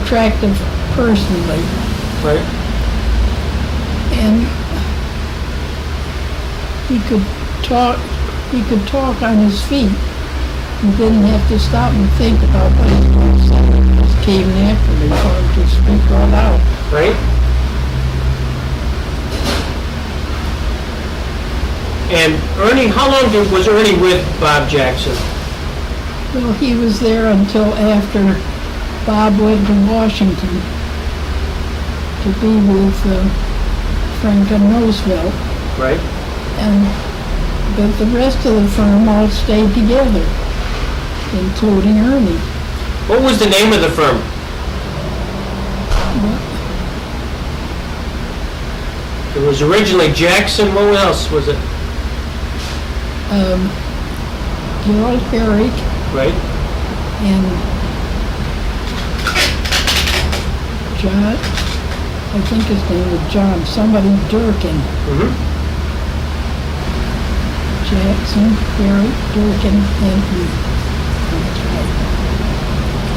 attractive personally. Right. And he could talk on his feet. He didn't have to stop and think about what he was going to say. It just came naturally for him to speak right out. Right. And Ernie, how long was Ernie with Bob Jackson? Well, he was there until after Bob went to Washington to be with Franklin Roosevelt. Right. But the rest of the firm all stayed together, including Ernie. What was the name of the firm? It was originally Jackson. What else was it? Gerald Herrick Right. and John, I think his name was John, somebody Durkin. Mm-hmm. Jackson, Herrick, Durkin, and Leet. That's right.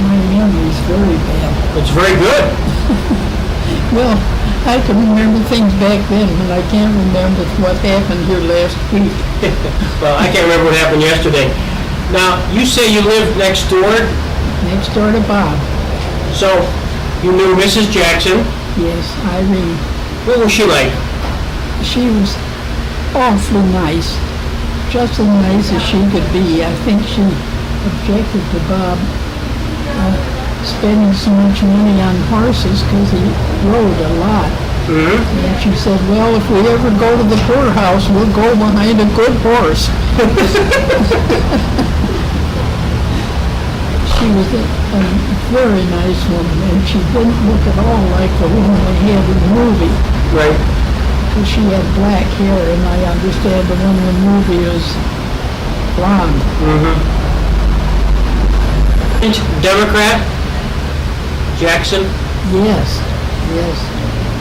My memory's very bad. It's very good. Well, I can remember things back then, but I can't remember what happened here last week. Well, I can't remember what happened yesterday. Now, you say you lived next door, Next door to Bob. so you knew Mrs. Jackson. Yes, Irene. What was she like? She was awfully nice. Just as nice as she could be. I think she objected to Bob spending so much money on horses because he rode a lot. Mm-hmm. And she said, well, if we ever go to the poorhouse, we'll go behind a good horse. She was a very nice woman, and she didn't look at all like the woman they had in the movie. Right. Because she had black hair, and I understand the one in the movie is blonde. Mm-hmm. Democrat? Jackson? Yes, yes.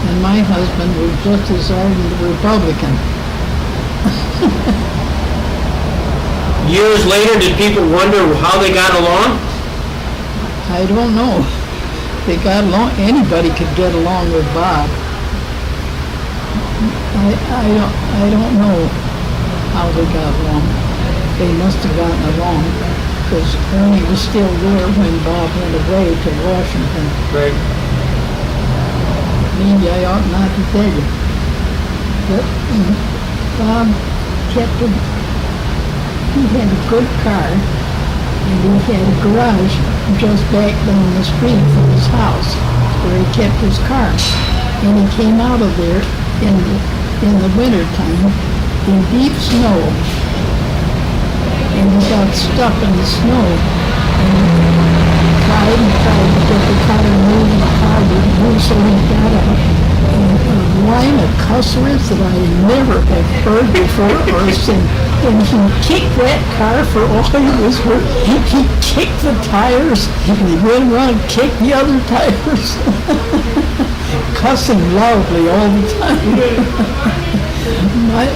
And my husband was just as ardent a Republican. Years later, did people wonder how they got along? I don't know. They got along. Anybody could get along with Bob. I don't know how they got along. They must have gotten along because Ernie was still there when Bob went away to Washington. Right. Maybe I ought not to tell you. But Bob kept him. He had a good car, and he had a garage just back down the street from his house where he kept his car. And he came out of there in the wintertime in deep snow. And he got stuck in the snow. And he tried to get the car to move, and the car didn't move, so he got a line of cuss words that I never have heard before or seen. And he kicked that car for all he was worth. He kicked the tires, and he went around and kicked the other tires. Cussing loudly all the time. My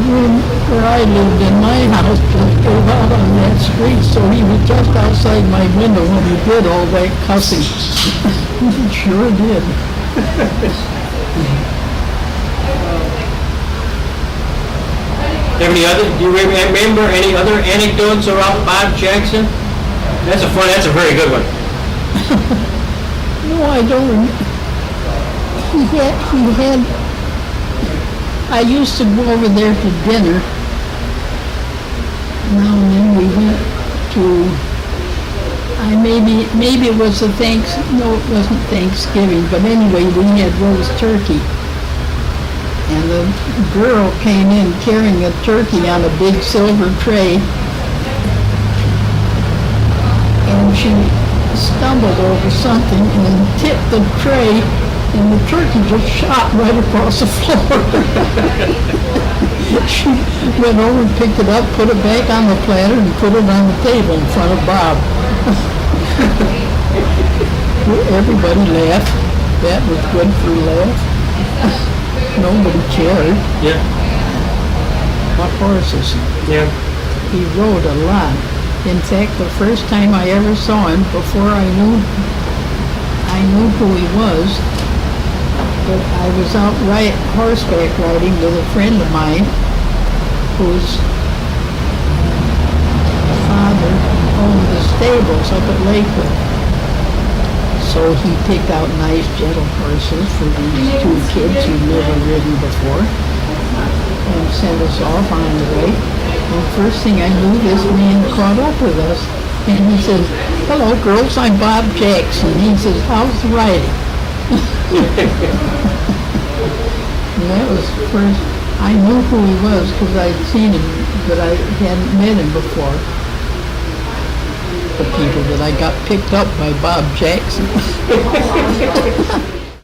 room where I lived in my house just gave out on that street, so he was just outside my window when he did all that cussing. He sure did. Do you remember any other anecdotes about Bob Jackson? That's a very good one. No, I don't remember. He had, I used to go over there to dinner. Now and then we went to, maybe it was no, it wasn't Thanksgiving, but anyway, we had roast turkey. And the girl came in carrying a turkey on a big silver tray. And she stumbled over something and tipped the tray, and the turkey just shot right across the floor. She went over and picked it up, put it back on the platter, and put it on the table in front of Bob. Everybody laughed. That was good for a laugh. Nobody cared. Yeah. What horses? Yeah. He rode a lot. In fact, the first time I ever saw him, before I knew who he was, but I was out horseback riding with a friend of mine whose father owned the stables up at Lakewood. So he picked out nice, gentle horses for these two kids who'd never ridden before and sent us off on the way. And first thing I knew, this man caught up with us. And he says, "Hello, girls, I'm Bob Jackson." He says, "How's the riding?" And that was first. I knew who he was because I'd seen him, but I hadn't met him before. The people that I got picked up by Bob Jackson.